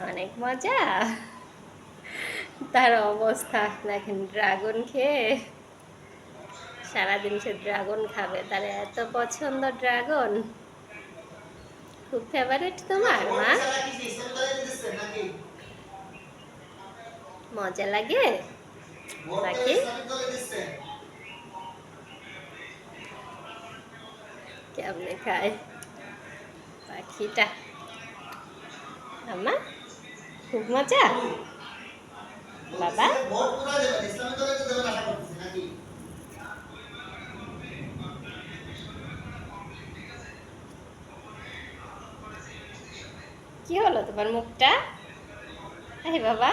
অনেক মজা। তার অবস্থা দেখেন, ড্রাগন খেয়ে সারাদিন সে ড্রাগন খাবে, তার এত পছন্দ ড্রাগন। খুব ফেভারিট তোমার মা? মজা লাগে নাকি? কেমনে খায় পাখিটা? আম্মা খুব মজা বাবা। কি হলো তোমার মুখটা? এই বাবা,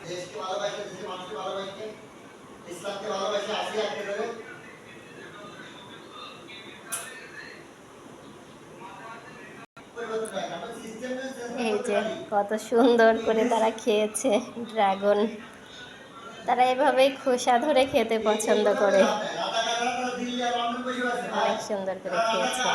দেশকে ভালোবাসে, দেশের মানুষকে ভালোবাসে, ইসলামকে ভালোবাসে, আসি একেবারে। এই যে কত সুন্দর করে তারা খেয়েছে ড্রাগন। তারা এভাবেই খোসা ধরে খেতে পছন্দ করে। অনেক সুন্দর করে খেয়েছে।